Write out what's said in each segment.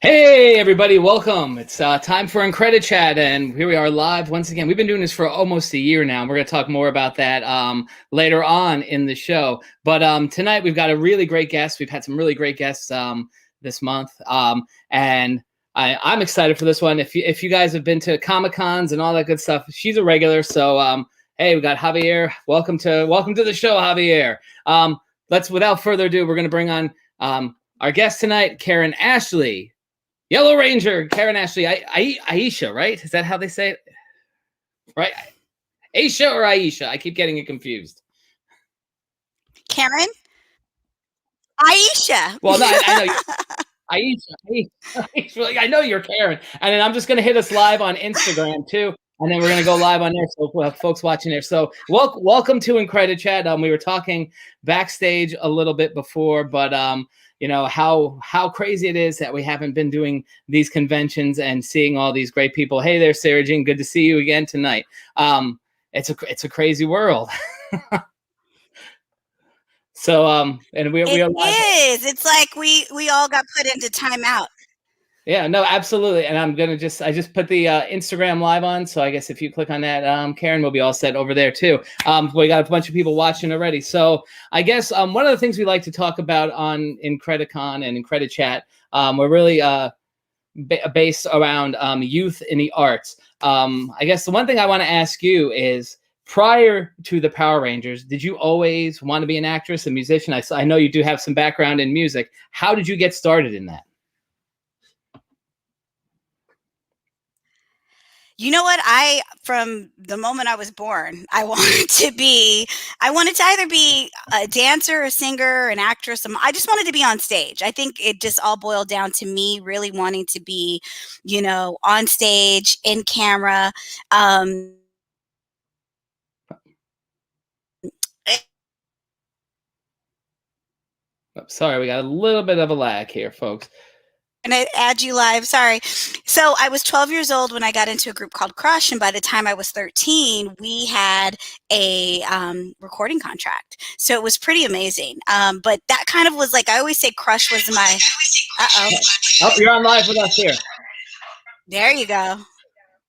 Hey everybody, welcome. It's time for IncrediChat, and here we are live once again. We've been doing this for almost a year now. We're going to talk more about that later on in the show. But tonight we've got a really great guest. We've had some really great guests this month, and I'm excited for this one. If you guys have been to Comic-Cons and all that good stuff, she's a regular. So hey, we got Javier. Welcome to the show, Javier. Without further ado, we're going to bring on our guest tonight, Karan Ashley. Yellow Ranger, Karan Ashley, Aisha, right? Is that how they say it? Right? Aisha or Aisha? I keep getting it confused. Karan? Aisha. Well, no, I know. Aisha. I know you're Karan. And then I'm just going to hit us live on Instagram, too. And then we're going to go live on there, so we'll have folks watching there. So welcome to IncrediChat. We were talking backstage a little bit before, but you know how crazy it is that we haven't been doing these conventions and seeing all these great people. Hey there, Sarah Jean. Good to see you again tonight. It's a crazy world. So and we are live. It's like we all got put into timeout. Yeah, no, absolutely. And I just put the Instagram live on. So I guess if you click on that, Karan will be all set over there too. We got a bunch of people watching already. So I guess one of the things we like to talk about on IncrediCon and IncrediChat, we're really based around youth in the arts. I guess the one thing I want to ask you is, prior to the Power Rangers, did you always want to be an actress, a musician? I know you do have some background in music. How did you get started in that? You know what? From the moment I was born, I wanted to either be a dancer, a singer, an actress. I just wanted to be on stage. I think it just all boiled down to me really wanting to be, on stage, in camera. Sorry, we got a little bit of a lag here, folks. And I add you live. Sorry. So I was 12 years old when I got into a group called Crush. And by the time I was 13, we had a recording contract. So it was pretty amazing. But that kind of was like, I always say Crush was my... Uh-oh. Oh, you're on live with us here. There you go.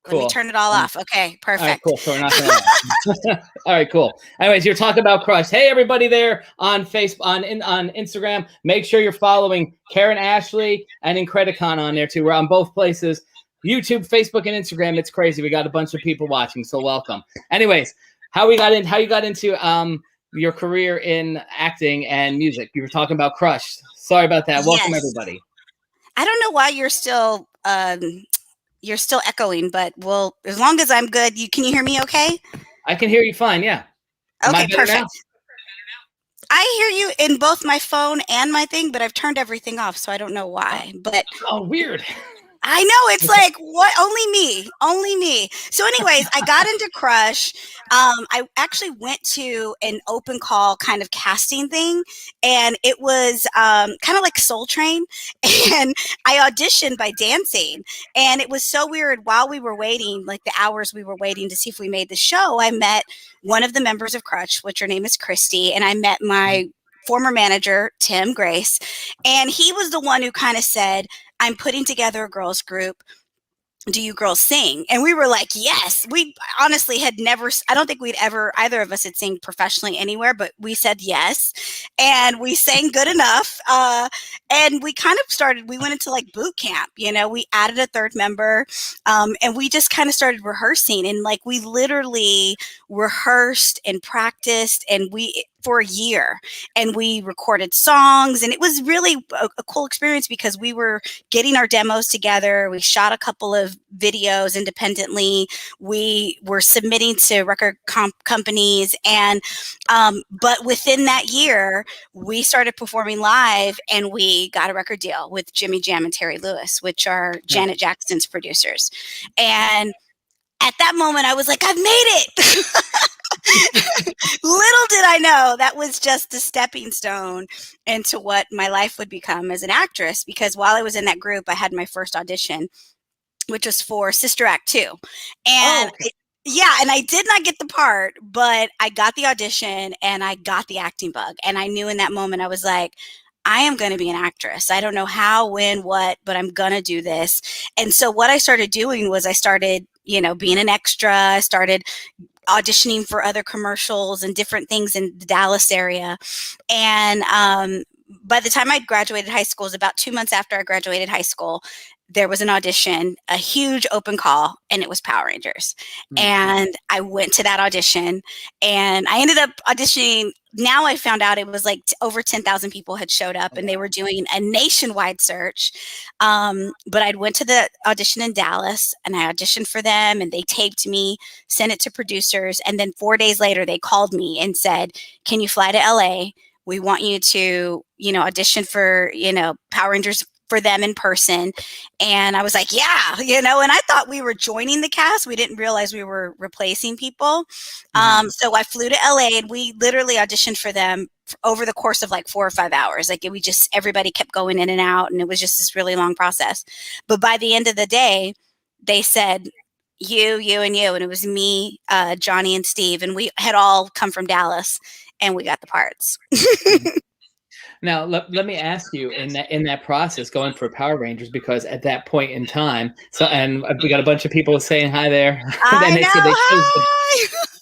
Cool. Let me turn it all off. Okay, perfect. All right, cool. So we're not gonna... All right, cool. Anyways, you're talking about Crush. Hey, everybody there on Facebook, on Instagram. Make sure you're following Karan Ashley and IncrediCon on there too. We're on both places, YouTube, Facebook, and Instagram. It's crazy. We got a bunch of people watching, so welcome. Anyways, how you got into your career in acting and music? You were talking about Crush. Sorry about that. Welcome, everybody. I don't know why you're still echoing, but as long as I'm good, can you hear me okay? I can hear you fine, yeah. Okay, perfect. I hear you in both my phone and my thing, but I've turned everything off, so I don't know why. But oh, weird. I know, it's like, what? Only me. So anyways, I got into Crush. I actually went to an open call kind of casting thing, and it was kind of like Soul Train, and I auditioned by dancing, and it was so weird. While we were waiting, like the hours we were waiting to see if we made the show, I met one of the members of Crush, which her name is Christy, and I met my former manager, Tim Grace, and he was the one who kind of said, I'm putting together a girls group. Do you girls sing? And we were like, yes. We honestly had never, I don't think either of us had sang professionally anywhere, but we said yes. And we sang good enough. And we kind of we went into like boot camp, we added a third member, and we just kind of started rehearsing. And like, we literally rehearsed and practiced for a year, and we recorded songs, and it was really a cool experience because we were getting our demos together. We shot a couple of videos independently. We were submitting to record companies, and but within that year, we started performing live, and we got a record deal with Jimmy Jam and Terry Lewis, which are Janet Jackson's producers. And at that moment, I was like, I've made it. Little did I know that was just a stepping stone into what my life would become as an actress, because while I was in that group, I had my first audition, which was for Sister Act 2. And and I did not get the part, but I got the audition and I got the acting bug. And I knew in that moment, I was like, I am going to be an actress. I don't know how, when, what, but I'm going to do this. And so what I started doing was I started, being an extra. I started auditioning for other commercials and different things in the Dallas area. And by the time I graduated high school, it was about 2 months after I graduated high school, there was an audition, a huge open call, and it was Power Rangers. And I went to that audition, and I ended up auditioning. Now I found out it was like over 10,000 people had showed up, and they were doing a nationwide search. But I went to the audition in Dallas, and I auditioned for them, and they taped me, sent it to producers. And then 4 days later, they called me and said, "Can you fly to LA? We want you to, audition for, Power Rangers for them in person." And I was like, yeah, and I thought we were joining the cast. We didn't realize we were replacing people. So I flew to LA, and we literally auditioned for them over the course of like 4 or 5 hours. Like everybody kept going in and out, and it was just this really long process. But by the end of the day, they said, you, and you. And it was me, Johnny, and Steve. And we had all come from Dallas, and we got the parts. Now, let me ask you, in that process, going for Power Rangers, because at that point in time, and we got a bunch of people saying hi there. I know,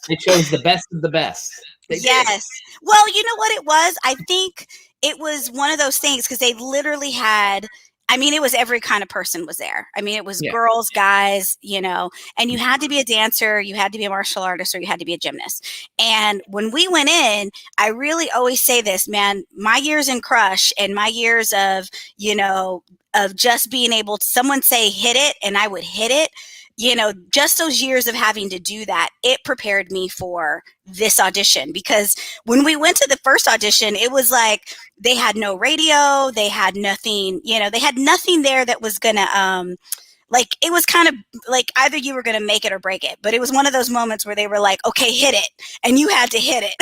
they chose the best of the best. Yes. Well, you know what it was? I think it was one of those things, because they literally had, it was every kind of person was there. It was girls, guys, and you had to be a dancer, you had to be a martial artist, or you had to be a gymnast. And when we went in, I really always say this, man, my years in Crush and my years of, of just being able to, someone say, hit it, and I would hit it. Just those years of having to do that, it prepared me for this audition. Because when we went to the first audition, it was like they had no radio, they had nothing, they had nothing there that was gonna, like, it was kind of like either you were going to make it or break it. But it was one of those moments where they were like, okay, hit it. And you had to hit it.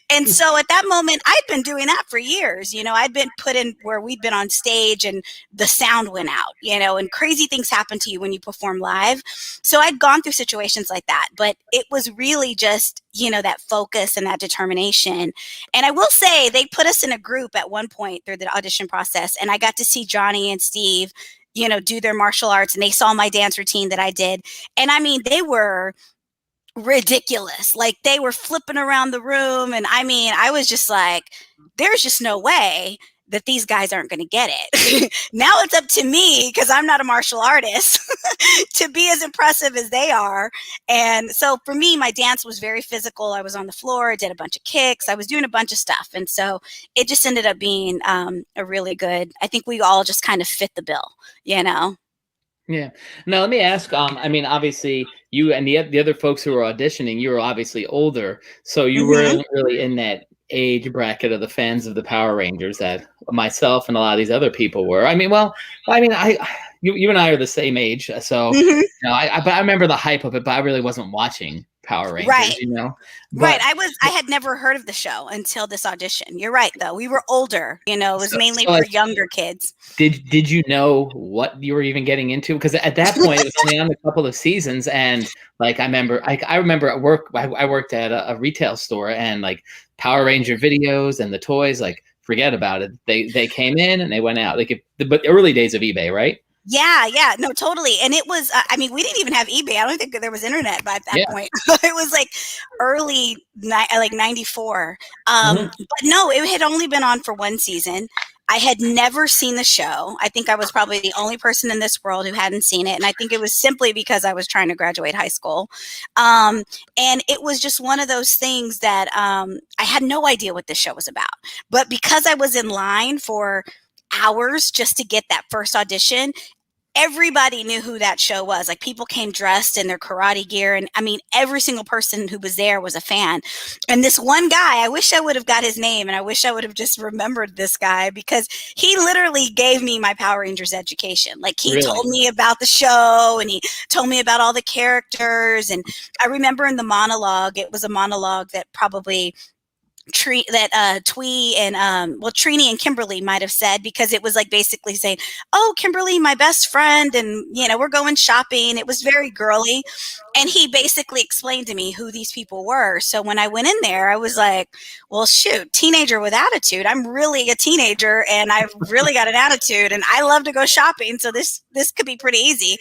And so at that moment, I'd been doing that for years. I'd been put in where we'd been on stage and the sound went out, and crazy things happen to you when you perform live. So I'd gone through situations like that. But it was really just, that focus and that determination. And I will say they put us in a group at one point through the audition process. And I got to see Johnny and Steve do their martial arts, and they saw my dance routine that I did. And they were ridiculous. Like, they were flipping around the room. And I was just like, there's just no way that these guys aren't going to get it. Now it's up to me, because I'm not a martial artist, to be as impressive as they are. And so for me, my dance was very physical. I was on the floor, I did a bunch of kicks, I was doing a bunch of stuff. And so it just ended up being a really good, I think we all just kind of fit the bill, Yeah. Now, let me ask, obviously you and the other folks who were auditioning, you were obviously older. So you weren't really in that age bracket of the fans of the Power Rangers that myself and a lot of these other people were. You and I are the same age, so but I remember the hype of it, but I really wasn't watching Power Rangers, right. But, I had never heard of the show until this audition. You're right, though. We were older, it was mainly for younger kids. Did you know what you were even getting into? Because at that point it was only on a couple of seasons, and like I remember at work, I worked at a retail store, and like Power Ranger videos and the toys, like, forget about it. They came in and they went out. But the early days of eBay, right? Yeah, no, totally. And it was, we didn't even have eBay. I don't think there was internet by that point. It was like early, like 94. But no, it had only been on for one season. I had never seen the show. I think I was probably the only person in this world who hadn't seen it. And I think it was simply because I was trying to graduate high school. And it was just one of those things that I had no idea what this show was about. But because I was in line for hours just to get that first audition, everybody knew who that show was. Like, people came dressed in their karate gear, and every single person who was there was a fan. And this one guy, I wish I would have got his name, and I wish I would have just remembered this guy, because he literally gave me my Power Rangers education. Like, he told me about the show, and he told me about all the characters. And I remember in the monologue, it was a monologue that probably Twee and Trini and Kimberly might have said, because it was like basically saying, "Oh, Kimberly, my best friend, and we're going shopping." It was very girly, and he basically explained to me who these people were. So when I went in there, I was like, "Well, shoot, teenager with attitude. I'm really a teenager, and I've really got an attitude, and I love to go shopping. So this could be pretty easy."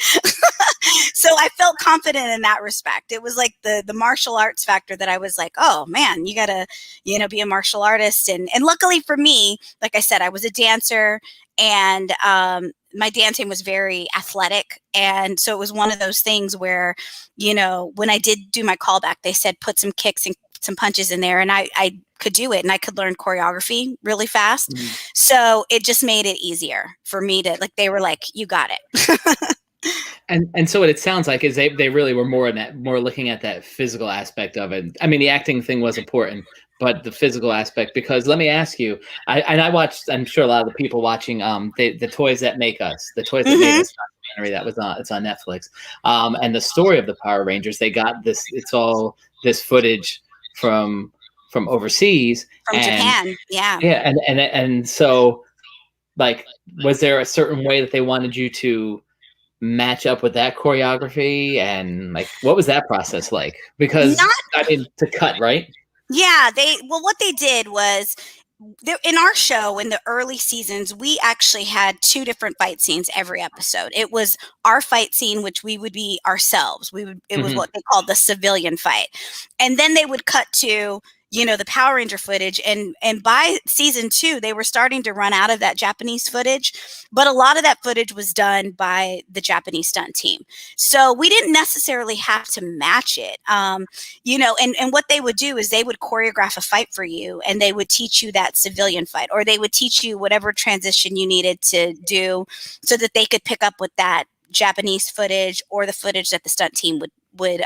So I felt confident in that respect. It was like the martial arts factor that I was like, "Oh man, you gotta be a martial artist." And luckily for me, like I said, I was a dancer, and my dancing was very athletic. And so it was one of those things where, when I did do my callback, they said, put some kicks and some punches in there. And I could do it, and I could learn choreography really fast. Mm-hmm. So it just made it easier for me to, like, they were like, "You got it." And so what it sounds like is they really were more looking at that physical aspect of it. I mean, the acting thing was important, but the physical aspect, because let me ask you, I watched, I'm sure a lot of the people watching the Toys That Make Us, the Toys That Made Us documentary that was it's on Netflix, and the story of the Power Rangers. They got this, it's all this footage from overseas, from Japan. Yeah. And so, like, was there a certain way that they wanted you to match up with that choreography, and like, what was that process like? Because to cut, right? Yeah, what they did was, in our show, in the early seasons, we actually had 2 different fight scenes every episode. It was our fight scene, which we would be ourselves. It was what they called the civilian fight. And then they would cut to, the Power Ranger footage. And by season 2, they were starting to run out of that Japanese footage. But a lot of that footage was done by the Japanese stunt team. So we didn't necessarily have to match it. And what they would do is they would choreograph a fight for you, and they would teach you that civilian fight, or they would teach you whatever transition you needed to do so that they could pick up with that Japanese footage or the footage that the stunt team would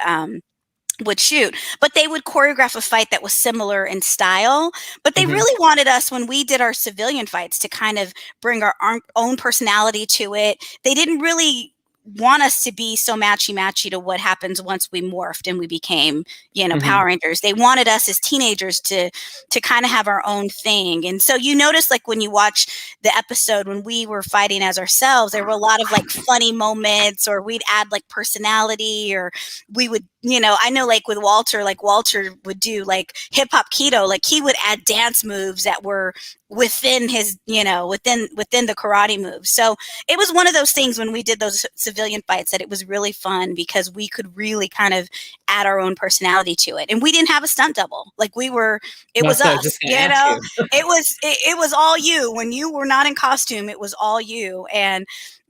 shoot. But they would choreograph a fight that was similar in style. But they really wanted us, when we did our civilian fights, to kind of bring our own personality to it. They didn't really want us to be so matchy to what happens once we morphed and we became, Power Rangers. They wanted us as teenagers to kind of have our own thing. And so you notice, like, when you watch the episode, when we were fighting as ourselves, there were a lot of like funny moments, or we'd add like personality, or we would, I know, like with Walter, would do like hip hop keto, like he would add dance moves that were within his, within the karate moves. So it was one of those things when we did those civilian fights that it was really fun, because we could really kind of add our own personality to it. And we didn't have a stunt double. Like, it was us, it was all you. When you were not in costume, it was all you.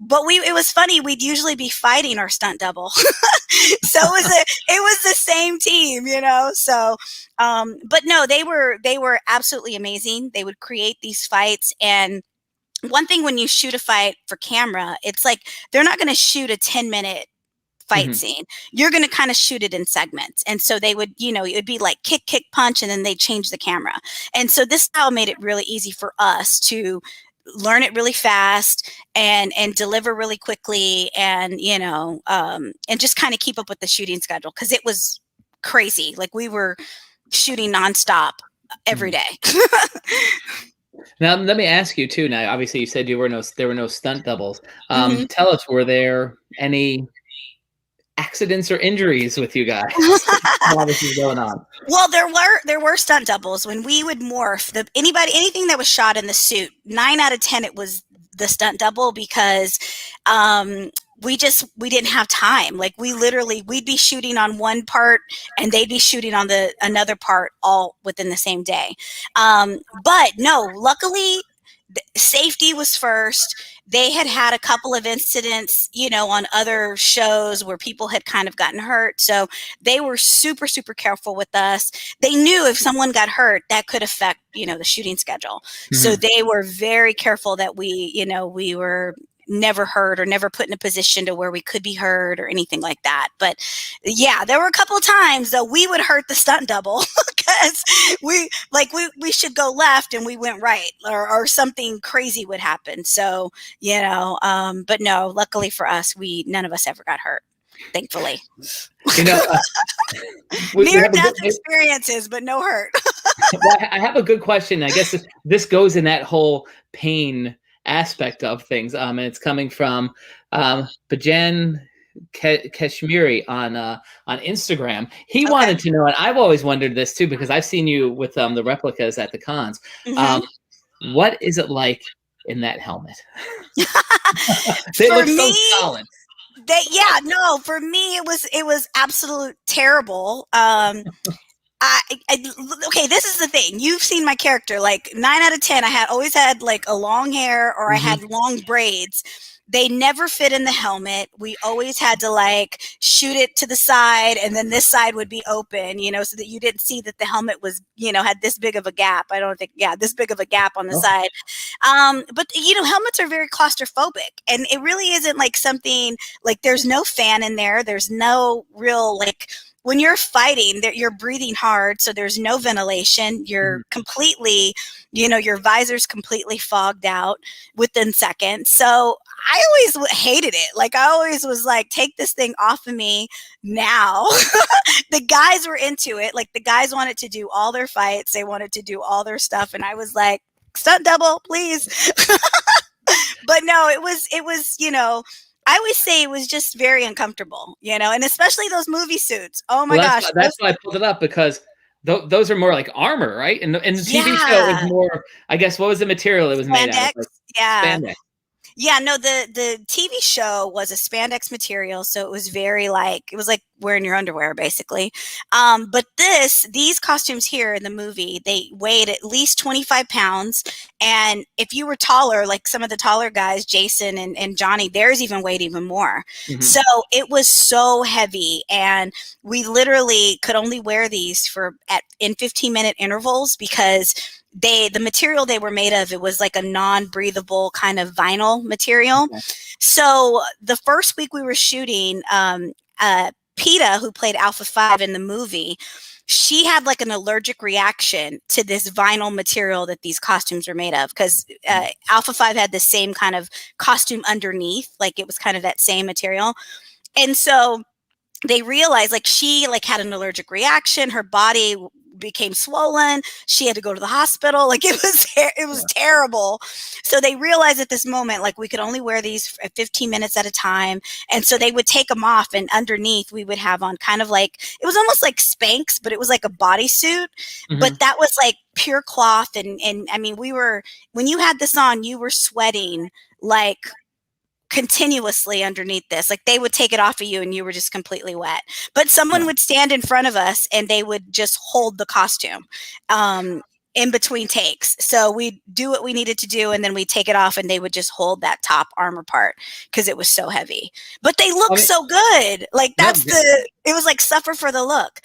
But it was funny. We'd usually be fighting our stunt double. So it was the same team, so, but no, they were absolutely amazing. They would create these fights. And one thing, when you shoot a fight for camera, it's like, they're not going to shoot a 10-minute fight scene. You're going to kind of shoot it in segments. And so they would, it would be like kick, punch, and then they change the camera. And so this style made it really easy for us to learn it really fast and deliver really quickly, and and just kind of keep up with the shooting schedule, because it was crazy. Like, we were shooting nonstop every day. Now let me ask you too. Now, obviously, you said there were no stunt doubles. Tell us, were there any accidents or injuries with you guys while this is going on? Well, there were stunt doubles. When we would morph, anything that was shot in the suit, 9 out of 10 it was the stunt double, because we didn't have time. Like, we'd be shooting on one part, and they'd be shooting on another part, all within the same day. But no, luckily, safety was first. They had a couple of incidents, on other shows where people had kind of gotten hurt. So they were super, super careful with us. They knew if someone got hurt, that could affect, the shooting schedule. So they were very careful that we were never hurt or never put in a position to where we could be hurt or anything like that. But yeah, there were a couple of times though we would hurt the stunt double because we should go left and we went right, or something crazy would happen. So, but no, luckily for us, none of us ever got hurt. Thankfully. Near death experiences, but no hurt. Well, I have a good question. I guess this goes in that whole pain aspect of things. And it's coming from Bajan Kashmiri on Instagram. He wanted to know, and I've always wondered this too, because I've seen you with the replicas at the cons. What is it like in that helmet? They look so solid. For me, it was absolute terrible. Okay, this is the thing. You've seen my character. Like 9 out of 10, I always had like a long hair, or I had long braids. They never fit in the helmet. We always had to like shoot it to the side, and then this side would be open, so that you didn't see that the helmet was, had this big of a gap. This big of a gap on the side. But helmets are very claustrophobic, and it really isn't like something like there's no fan in there. There's no real like, when you're fighting, you're breathing hard, so there's no ventilation. You're completely, your visor's completely fogged out within seconds. So I always hated it. Like, I always was like, take this thing off of me now. The guys were into it. Like, the guys wanted to do all their fights. They wanted to do all their stuff. And I was like, stunt double, please. But no, it was, I always say it was just very uncomfortable, and especially those movie suits. Oh my gosh. That's why I pulled it up, because those are more like armor, right? And the TV show is more, I guess, what was the material it was made out of? Spandex. Yeah, no, the TV show was a spandex material, so it was very like, it was like wearing your underwear basically. But these costumes here in the movie, they weighed at least 25 pounds. And if you were taller, like some of the taller guys, Jason and Johnny, theirs even weighed even more. So it was so heavy, and we literally could only wear these in 15-minute intervals, because the material they were made of, it was like a non-breathable kind of vinyl material. So the first week we were shooting, PETA, who played Alpha 5 in the movie, she had like an allergic reaction to this vinyl material that these costumes are made of, because Alpha 5 had the same kind of costume underneath, like it was kind of that same material. And so they realized, like, she like had an allergic reaction. Her body became swollen. She had to go to the hospital. Like, it was terrible. So they realized at this moment, like, we could only wear these for 15 minutes at a time. And so they would take them off, and underneath we would have on kind of like, it was almost like Spanx, but it was like a bodysuit. But that was like pure cloth. And I mean, when you had this on, you were sweating like continuously underneath this. Like, they would take it off of you and you were just completely wet. But someone would stand in front of us and they would just hold the costume in between takes. So we'd do what we needed to do, and then we'd take it off, and they would just hold that top armor part because it was so heavy. But they look so good. Like, it was like suffer for the look.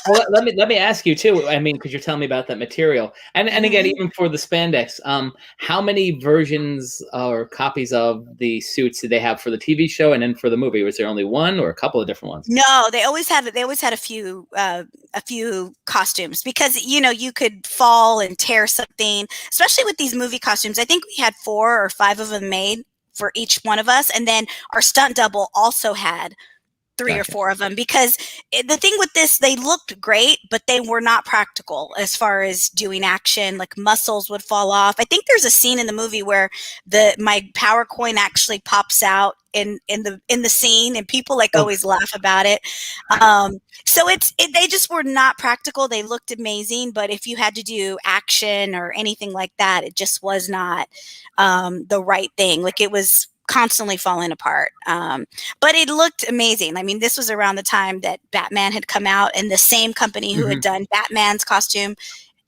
Well, let me ask you too. I mean, because you're telling me about that material, and again, even for the spandex, how many versions or copies of the suits did they have for the TV show and then for the movie? Was there only one or a couple of different ones? No, they always had a few costumes, because you could fall and tear something, especially with these movie costumes. I think we had 4 or 5 of them made for each one of us, and then our stunt double also had 3 or 4 of them, because the thing with this, they looked great, but they were not practical as far as doing action. Like, muscles would fall off. I think there's a scene in the movie where my power coin actually pops out in the scene, and people like always laugh about it. So they just were not practical. They looked amazing, but if you had to do action or anything like that, it just was not the right thing. Like, it was constantly falling apart. But it looked amazing. I mean, this was around the time that Batman had come out, and the same company who had done Batman's costume,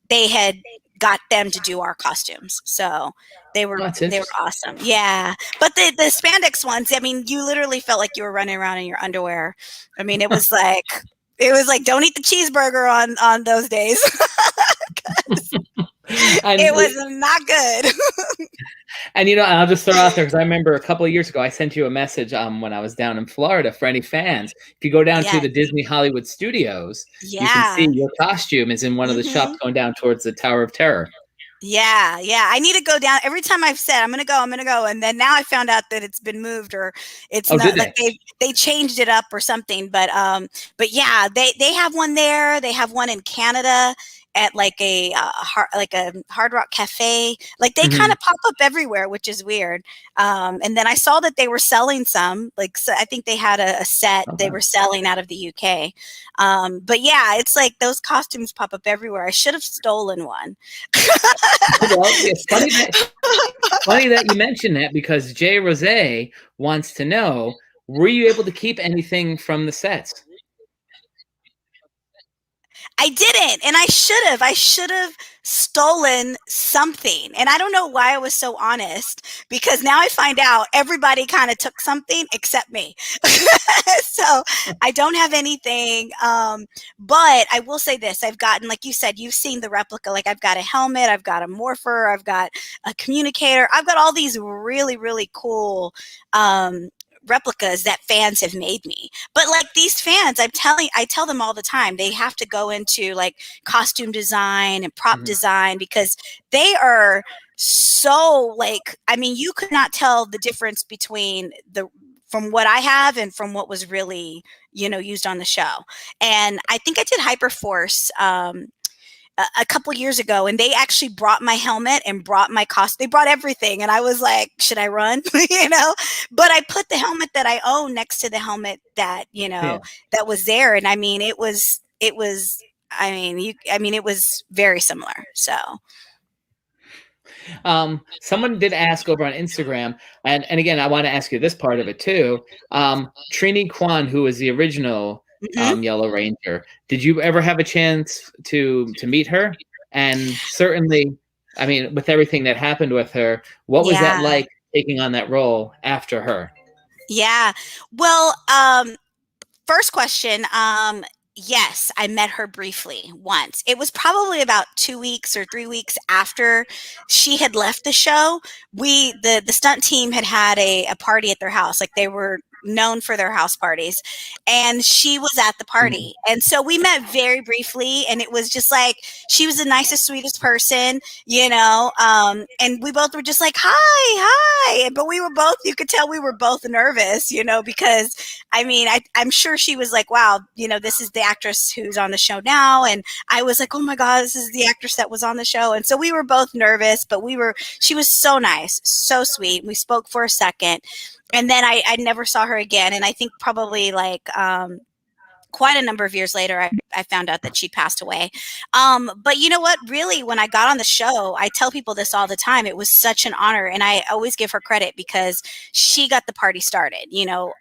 they had got them to do our costumes. So they were awesome. Yeah. But the spandex ones, I mean, you literally felt like you were running around in your underwear. I mean, it was like don't eat the cheeseburger on those days. It was not good. And I'll just throw out there, because I remember a couple of years ago I sent you a message when I was down in Florida for any fans. If you go down to the Disney Hollywood Studios, you can see your costume is in one of the shops going down towards the Tower of Terror. Yeah. I need to go down. Every time I've said I'm gonna go, and then now I found out that it's been moved, or it's not, like they changed it up or something. But yeah, they have one there. They have one in Canada. at like a Hard Rock Cafe. Like they kind of pop up everywhere, which is weird. And then I saw that they were selling some. Like so I think they had a set they were selling out of the UK. But yeah, it's like those costumes pop up everywhere. I should have stolen one. Well, it's funny that you mentioned that, because Jay Rose wants to know, were you able to keep anything from the sets? I didn't, and I should have. I should have stolen something. And I don't know why I was so honest, because now I find out everybody kind of took something except me. So I don't have anything. But I will say this. I've gotten, like you said, you've seen the replica. Like I've got a helmet, I've got a morpher, I've got a communicator. I've got all these really, really cool replicas that fans have made me. But like these fans, I tell them all the time, they have to go into like costume design and prop design, because they are so like, I mean, you could not tell the difference between from what I have and from what was really, used on the show. And I think I did Hyperforce a couple years ago, and they actually brought my helmet and brought my costume. They brought everything, and I was like, should I run? But I put the helmet that I own next to the helmet that that was there, and I mean it was it was very similar. So someone did ask over on Instagram, and again, I want to ask you this part of it too. Trini Kwan, who was the original Yellow Ranger, did you ever have a chance to meet her? And certainly, I mean, with everything that happened with her, what was that like, taking on that role after her? Yeah. Well, first question, yes, I met her briefly once. It was probably about 2 weeks or 3 weeks after she had left the show. The stunt team had a party at their house. Like they were known for their house parties, and she was at the party. And so we met very briefly, and it was just like, she was the nicest, sweetest person, and we both were just like, hi. But we were both, you could tell we were both nervous, because I mean, I'm sure she was like, wow, this is the actress who's on the show now. And I was like, oh my God, this is the actress that was on the show. And so we were both nervous, but she was so nice, so sweet. We spoke for a second, and then I never saw her again. And I think probably like quite a number of years later, I found out that she'd passed away. But you know what? Really, when I got on the show, I tell people this all the time. It was such an honor. And I always give her credit, because she got the party started.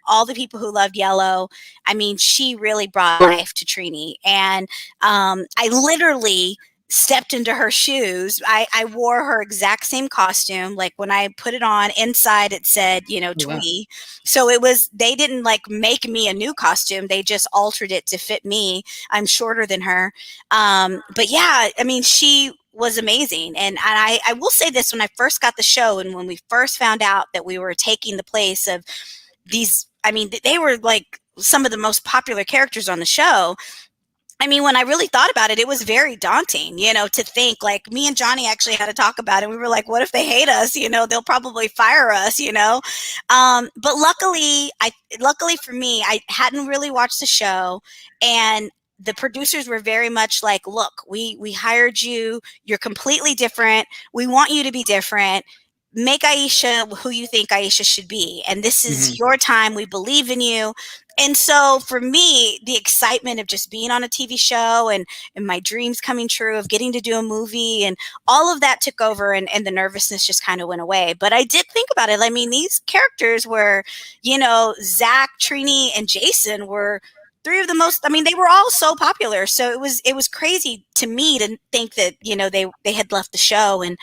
All the people who loved Yellow, I mean, she really brought life to Trini. And I literally stepped into her shoes. I wore her exact same costume. Like when I put it on, inside it said, Twee. So they didn't like make me a new costume. They just altered it to fit me. I'm shorter than her. But yeah, I mean, she was amazing. And I will say this, when I first got the show, and when we first found out that we were taking the place of these, I mean, they were like some of the most popular characters on the show. I mean, when I really thought about it, it was very daunting, to think, like, me and Johnny actually had to talk about it. We were like, what if they hate us? They'll probably fire us, But luckily for me, I hadn't really watched the show, and the producers were very much like, look, we hired you. You're completely different. We want you to be different. Make Aisha who you think Aisha should be. And this is your time. We believe in you. And so for me, the excitement of just being on a TV show and my dreams coming true of getting to do a movie and all of that took over, and the nervousness just kind of went away. But I did think about it. I mean, these characters were, Zach, Trini, and Jason were three of the most, I mean, they were all so popular. So it was crazy to me to think that, they had left the show, and,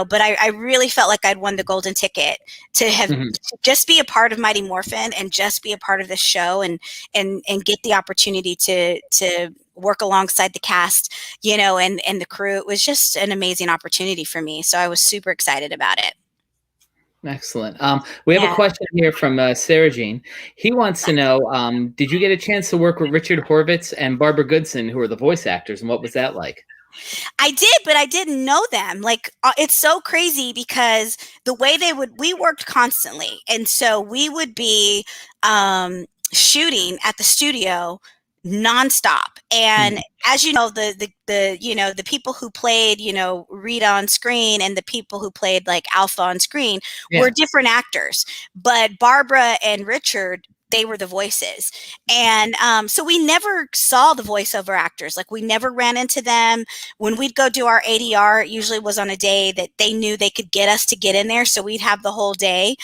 but I really felt like I'd won the golden ticket to have to just be a part of Mighty Morphin and just be a part of this show and get the opportunity to work alongside the cast, and the crew. It was just an amazing opportunity for me. So I was super excited about it. Excellent. We have a question here from Sarah Jean. He wants to know, did you get a chance to work with Richard Horvitz and Barbara Goodson, who are the voice actors, and what was that like? I did, but I didn't know them. Like, it's so crazy, because the way we worked constantly. And so we would be shooting at the studio nonstop. And as you know, the people who played, Rita on screen and the people who played like Alpha on screen were different actors. But Barbara and Richard, they were the voices. And so we never saw the voiceover actors. Like we never ran into them. When we'd go do our ADR, it usually was on a day that they knew they could get us to get in there. So we'd have the whole day.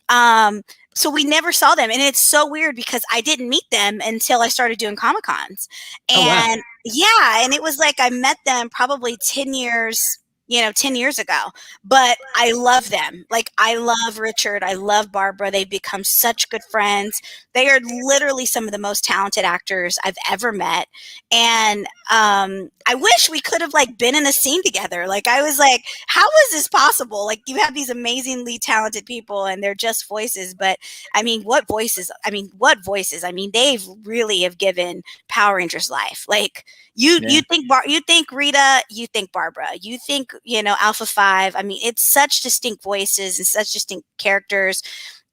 So we never saw them. And it's so weird because I didn't meet them until I started doing Comic-Cons. And yeah, and it was like I met them probably 10 years 10 years ago, but I love them. Like I love Richard. I love Barbara. They've become such good friends. They are literally some of the most talented actors I've ever met. And I wish we could have like been in a scene together. Like I was like, how is this possible? Like you have these amazingly talented people and they're just voices. But I mean, what voices? I mean, they've really have given Power Rangers life. Like you think Rita, you think Barbara, you think, Alpha 5. I mean, it's such distinct voices and such distinct characters.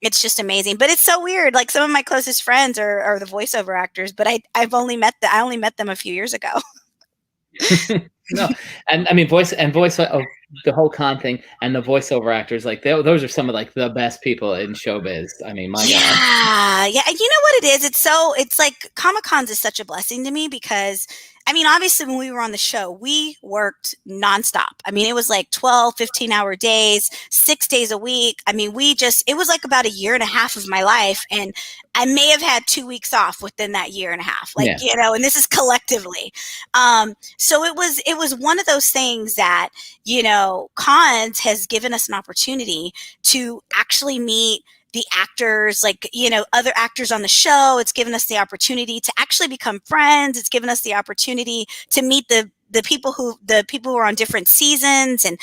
It's just amazing. But it's so weird. Like some of my closest friends are the voiceover actors, but I only met them a few years ago. No, and I mean voice of the whole con thing and the voiceover actors, like those are some of like the best people in showbiz. I mean, my God. Yeah. And you know what it is? It's like Comic-Cons is such a blessing to me because I mean, obviously when we were on the show, we worked nonstop. I mean, it was like 12, 15-hour days, 6 days a week. I mean, it was like about a year and a half of my life. And I may have had 2 weeks off within that year and a half, like, and this is collectively. So it was one of those things that, cons has given us an opportunity to actually meet the actors, like, other actors on the show. It's given us the opportunity to actually become friends. It's given us the opportunity to meet the people who are on different seasons and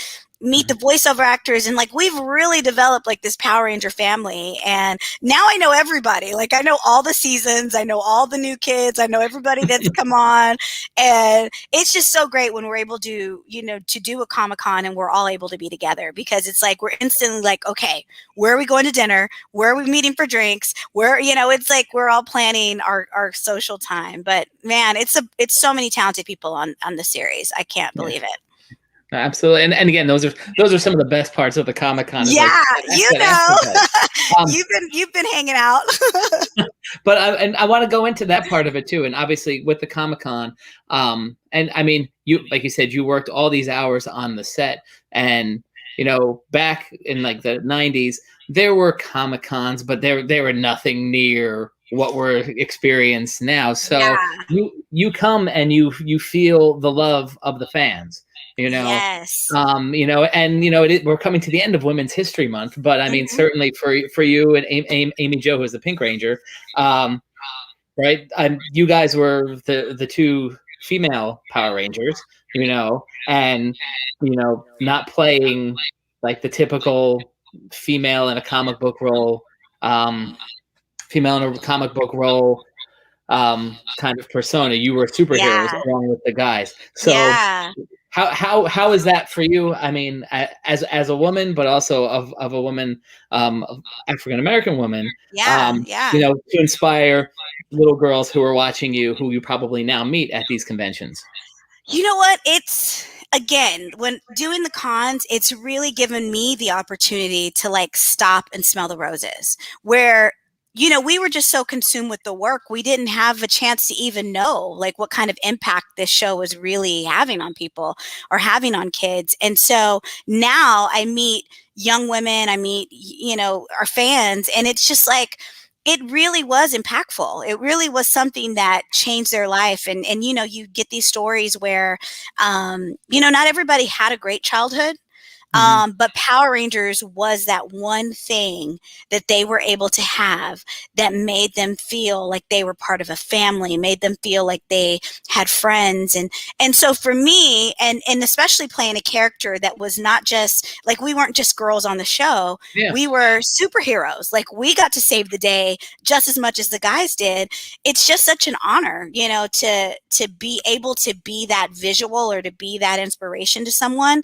meet the voiceover actors. And like, we've really developed like this Power Ranger family. And now I know everybody. Like I know all the seasons. I know all the new kids. I know everybody that's come on. And it's just so great when we're able to, to do a Comic-Con and we're all able to be together, because it's like, we're instantly like, okay, where are we going to dinner? Where are we meeting for drinks? Where, it's like, we're all planning our social time. But man, it's so many talented people on the series. I can't believe it. Absolutely, and again, those are some of the best parts of the Comic-Con. Yeah, you've been hanging out. But I want to go into that part of it too, and obviously with the Comic-Con, and I mean, you like you said, you worked all these hours on the set, and back in like the 90s, there were Comic-Cons, but they were nothing near what we're experiencing now. So you come and you feel the love of the fans. Yes. We're coming to the end of Women's History Month, but I mean, certainly for you and Amy Jo, who's the Pink Ranger, right? You guys were the two female Power Rangers, and not playing like the typical female in a comic book role, kind of persona. You were superheroes along with the guys. So how is that for you? I mean, as a woman, but also of a woman, African-American woman, to inspire little girls who are watching you, who you probably now meet at these conventions. You know what? It's, again, when doing the cons, it's really given me the opportunity to like stop and smell the roses, where we were just so consumed with the work. We didn't have a chance to even know like what kind of impact this show was really having on people or having on kids. And so now I meet young women, I meet, our fans, and it's just like, it really was impactful. It really was something that changed their life. And you get these stories where, not everybody had a great childhood. But Power Rangers was that one thing that they were able to have that made them feel like they were part of a family, made them feel like they had friends. And so for me, and especially playing a character that was not just like, we weren't just girls on the show. We were superheroes. Like we got to save the day just as much as the guys did. It's just such an honor, to be able to be that visual or to be that inspiration to someone.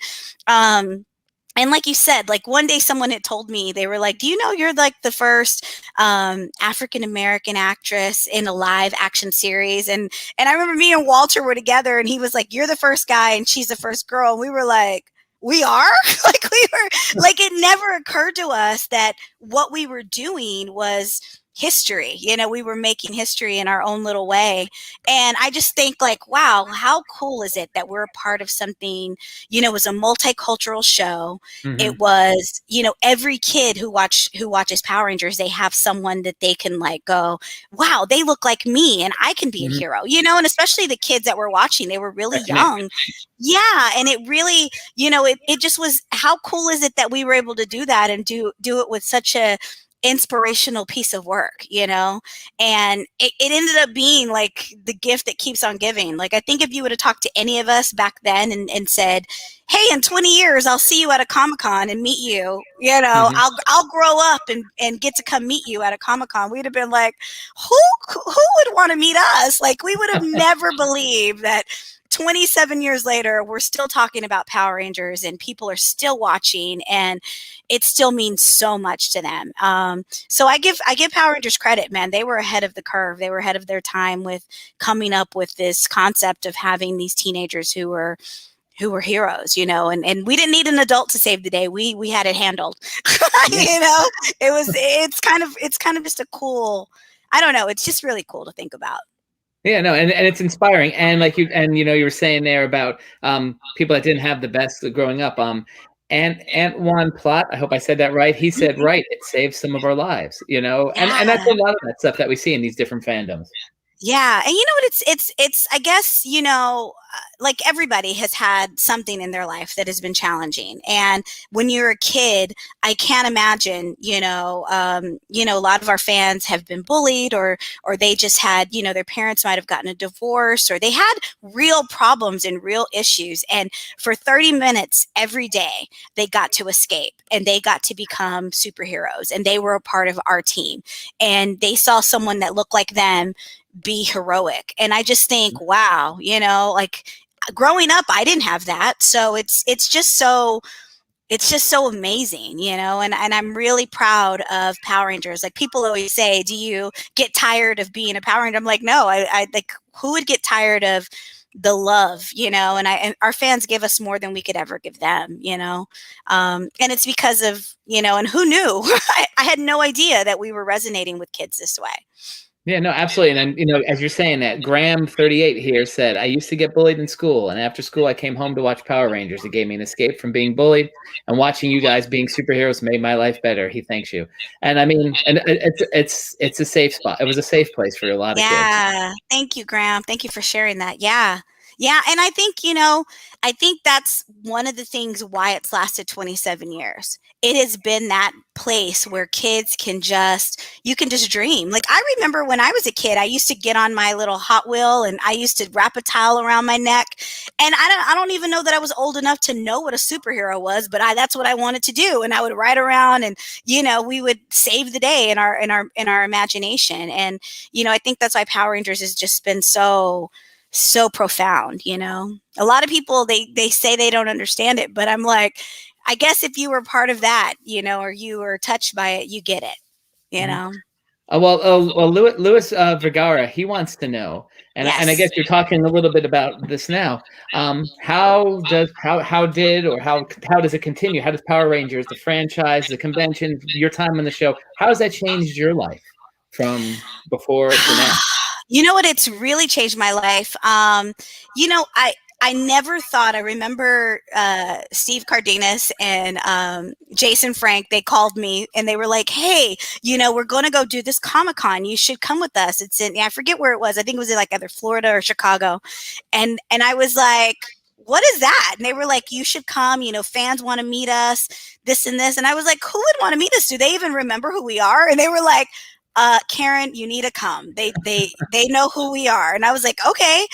And like you said, like one day someone had told me, they were like, do you know you're like the first African-American actress in a live action series? And I remember me and Walter were together and he was like, you're the first guy and she's the first girl. And we were like, we are? Like we were like, it never occurred to us that what we were doing was history. You know, we were making history in our own little way. And I just think like, wow, how cool is it that we're a part of something, you know, it was a multicultural show. It was, you know, every kid who watches Power Rangers, they have someone that they can like go, wow, they look like me and I can be a hero, you know, and especially the kids that were watching, they were really young. Yeah. And it really, you know, it just was, how cool is it that we were able to do that and do it with such a inspirational piece of work, you know? And it ended up being like the gift that keeps on giving. Like, I think if you would have talked to any of us back then and said, hey, in 20 years, I'll see you at a Comic-Con and meet you, you know, I'll grow up and get to come meet you at a Comic-Con. We'd have been like, who would want to meet us? Like, we would have never believed that 27 years later, we're still talking about Power Rangers and people are still watching and it still means so much to them. So I give Power Rangers credit, man. They were ahead of the curve. They were ahead of their time with coming up with this concept of having these teenagers who were heroes, you know, and we didn't need an adult to save the day. We had it handled. You know, it's kind of just a cool, I don't know. It's just really cool to think about. Yeah, no, and it's inspiring. And like you know, you were saying there about people that didn't have the best growing up. And Antoine Plot, I hope I said that right. He said, right, it saves some of our lives, you know, and that's a lot of that stuff that we see in these different fandoms. Yeah. And you know what, it's I guess, you know, like everybody has had something in their life that has been challenging. And when you're a kid, I can't imagine, you know, a lot of our fans have been bullied or they just had, you know, their parents might have gotten a divorce or they had real problems and real issues. And for 30 minutes every day, they got to escape and they got to become superheroes and they were a part of our team and they saw someone that looked like them be heroic. And I just think, wow, you know, like growing up, I didn't have that. So it's just so amazing, you know, and I'm really proud of Power Rangers. Like people always say, do you get tired of being a Power Ranger? I'm like, no, I like, who would get tired of the love, you know, and our fans give us more than we could ever give them, you know? And it's because of, you know, and who knew? I had no idea that we were resonating with kids this way. Yeah, no, absolutely. And then, you know, as you're saying that, Graham 38 here said, I used to get bullied in school, and after school I came home to watch Power Rangers. It gave me an escape from being bullied, and watching you guys being superheroes made my life better. He thanks you. And I mean, and it's a safe spot. It was a safe place for a lot of kids. Yeah. Thank you, Graham. Thank you for sharing that. Yeah. Yeah. And I think, you know, I think that's one of the things why it's lasted 27 years. It has been that place where kids can just, you can just dream. Like I remember when I was a kid, I used to get on my little Hot Wheel and I used to wrap a towel around my neck. And I don't even know that I was old enough to know what a superhero was, but that's what I wanted to do. And I would ride around and, you know, we would save the day in our imagination. And, you know, I think that's why Power Rangers has just been so profound. You know, a lot of people, they say they don't understand it, but I'm like, I guess if you were part of that, you know, or you were touched by it, you get it, you know? Well, Louis Vergara, he wants to know, and I Yes. guess you're talking a little bit about this now. How does it continue? How does Power Rangers, the franchise, the convention, your time on the show, how has that changed your life from before to now? You know what? It's really changed my life. You know, I never thought, I remember Steve Cardenas and Jason Frank, they called me and they were like, hey, you know, we're going to go do this Comic-Con. You should come with us. It's in, I forget where it was. I think it was in like either Florida or Chicago. And I was like, what is that? And they were like, you should come, you know, fans want to meet us, this and this. And I was like, who would want to meet us? Do they even remember who we are? And they were like, Karen, you need to come. They know who we are. And I was like, okay.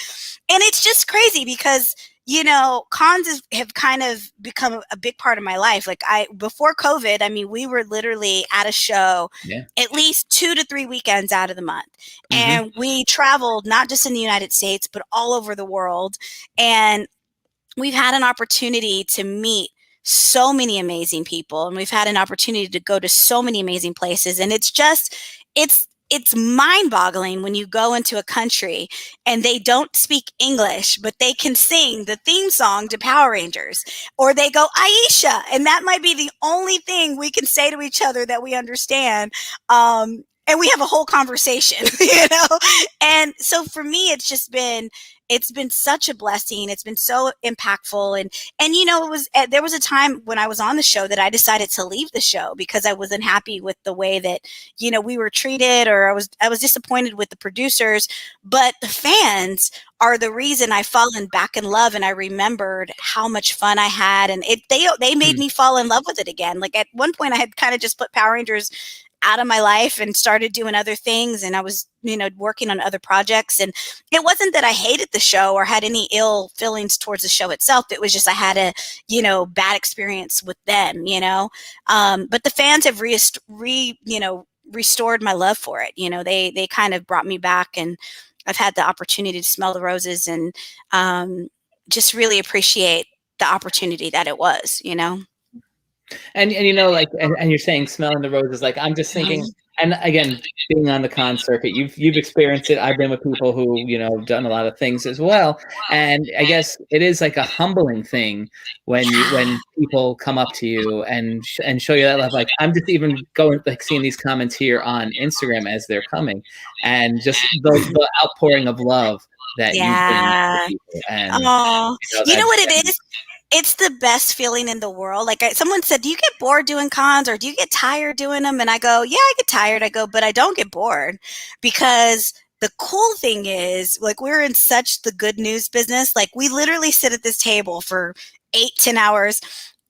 And it's just crazy because, you know, cons have kind of become a big part of my life. Like before COVID, I mean, we were literally at a show at least 2 to 3 weekends out of the month. And we traveled not just in the United States, but all over the world. And we've had an opportunity to meet so many amazing people, and we've had an opportunity to go to so many amazing places. And it's mind-boggling when you go into a country and they don't speak English, but they can sing the theme song to Power Rangers, or they go Aisha, and that might be the only thing we can say to each other that we understand. And we have a whole conversation, And so for me, it's been such a blessing. It's been so impactful. And there was a time when I was on the show that I decided to leave the show because I wasn't happy with the way that, we were treated, or I was disappointed with the producers. But the fans are the reason I've fallen back in love, and I remembered how much fun I had, and they made me fall in love with it again. Like at one point I had kind of just put Power Rangers out of my life and started doing other things, and I was working on other projects. And it wasn't that I hated the show or had any ill feelings towards the show itself. It was just I had a bad experience with them. But the fans have restored my love for it. They kind of brought me back, and I've had the opportunity to smell the roses, and just really appreciate the opportunity that it was. And like, and you're saying smelling the roses, like I'm just thinking, and again, being on the con circuit, you've experienced it. I've been with people who have done a lot of things as well, and I guess it is like a humbling thing when people come up to you and show you that love. Like I'm just even going, like, seeing these comments here on Instagram as they're coming, and just the outpouring of love that you bring to people. And you know what it is? It's the best feeling in the world. Like someone said, do you get bored doing cons, or do you get tired doing them? And I go, yeah, I get tired. I go, but I don't get bored, because the cool thing is, like, we're in such the good news business. Like we literally sit at this table for 8-10 hours,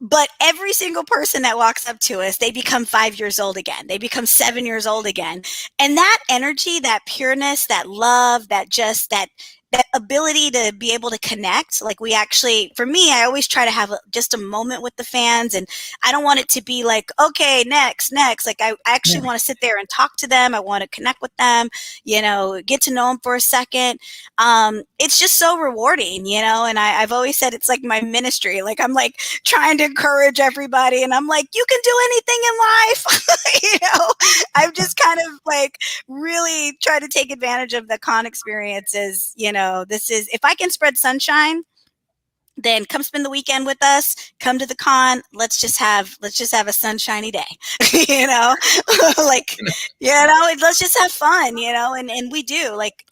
but every single person that walks up to us, they become 5 years old again. They become 7 years old again. And that energy, that pureness, that love, that ability to be able to connect. Like for me, I always try to have just a moment with the fans, and I don't want it to be like, okay, next. Like I actually want to sit there and talk to them. I want to connect with them, get to know them for a second. It's just so rewarding, and I've always said it's like my ministry. Like I'm like trying to encourage everybody, and I'm like, you can do anything in life. I've just kind of like really try to take advantage of the con experiences. This is, if I can spread sunshine, then come spend the weekend with us. Come to the con. Let's just have a sunshiny day. Let's just have fun. And we do. Like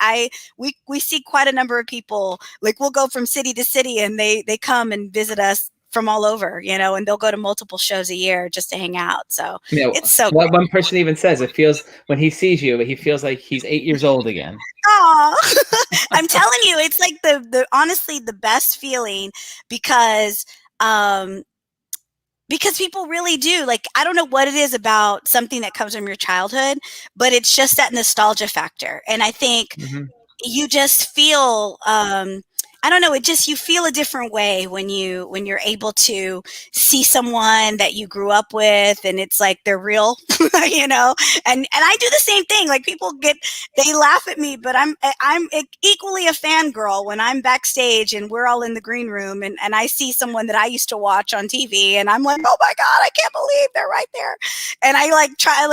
we see quite a number of people. Like we'll go from city to city, and they come and visit us from all over, and they'll go to multiple shows a year just to hang out. So it's so great. One person even says it feels, when he sees you, he feels like he's 8 years old again. Oh, I'm telling you, it's like the honestly the best feeling, because people really do. Like, I don't know what it is about something that comes from your childhood, but it's just that nostalgia factor. And I think you just feel, I don't know, you feel a different way when you're able to see someone that you grew up with, and it's like they're real, and I do the same thing. Like people they laugh at me, but I'm equally a fangirl when I'm backstage and we're all in the green room, and I see someone that I used to watch on TV, and I'm like, oh my God, I can't believe they're right there. And I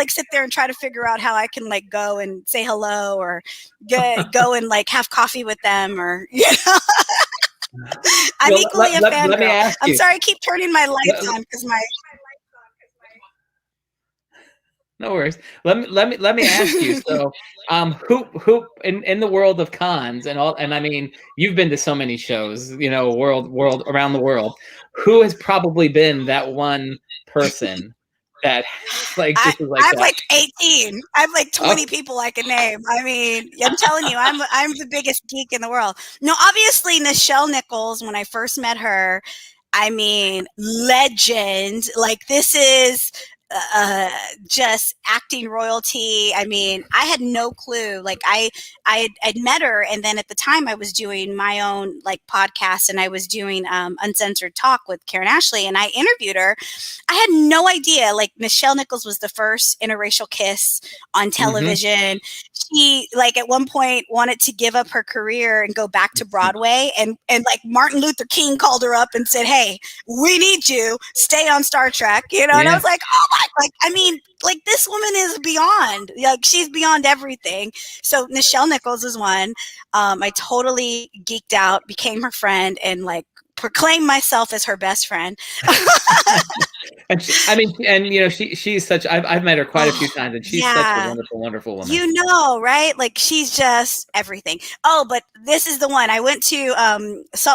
sit there and try to figure out how I can like go and say hello, or go and like have coffee with them, or I'm equally a fangirl. I'm sorry, I keep turning my lights on because my. No worries. Let me ask you. So, who in the world of cons and I mean, you've been to so many shows, world around the world. Who has probably been that one person that like just like I'm like 18. I have like 20 people I can name. I mean, I'm telling you, I'm the biggest geek in the world. No, obviously Nichelle Nichols, when I first met her, I mean, legend. Like this is just acting royalty. I mean, I had no clue. Like I'd met her, and then at the time I was doing my own like podcast, and I was doing Uncensored Talk with Karan Ashley, and I interviewed her. I had no idea. Like Nichelle Nichols was the first interracial kiss on television. she like at one point wanted to give up her career and go back to Broadway, and like Martin Luther King called her up and said, "Hey, we need you. Stay on Star Trek." And I was like, "Oh my!" Like, I mean, like this woman is beyond. Like she's beyond everything. So Nichelle Nichols is one. I totally geeked out, became her friend, and like proclaim myself as her best friend. And she's such. I've met her quite a few times, and she's such a wonderful, wonderful woman. Right? Like she's just everything. Oh, but this is the one I went to.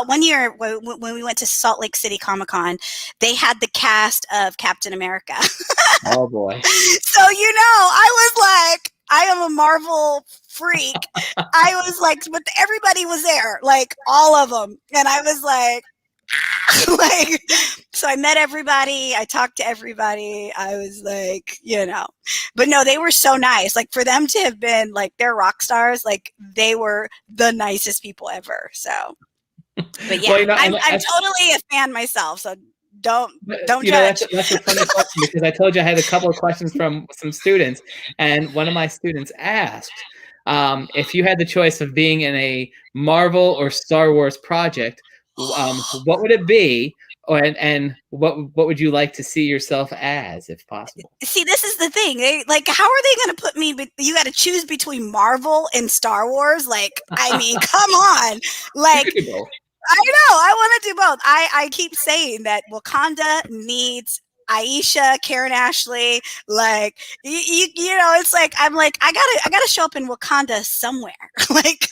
One year when we went to Salt Lake City Comic-Con, they had the cast of Captain America. Oh boy! So I was like, I am a Marvel freak. I was like, but everybody was there, like all of them, and I was like. Like, so I met everybody. I talked to everybody. I was like, but no, they were so nice. Like for them to have been like they're rock stars, like they were the nicest people ever. So, but yeah, I'm totally a fan myself. So don't judge. That's a funny question because I told you I had a couple of questions from some students, and one of my students asked if you had the choice of being in a Marvel or Star Wars project. What would it be, and what would you like to see yourself as, if possible? See, this is the thing. Like, how are they going to put me? You got to choose between Marvel and Star Wars. Like, I mean, come on. Like, I know. I want to do both. I keep saying that Wakanda needs Aisha, Karan Ashley, like it's like I'm like I gotta show up in Wakanda somewhere. Like,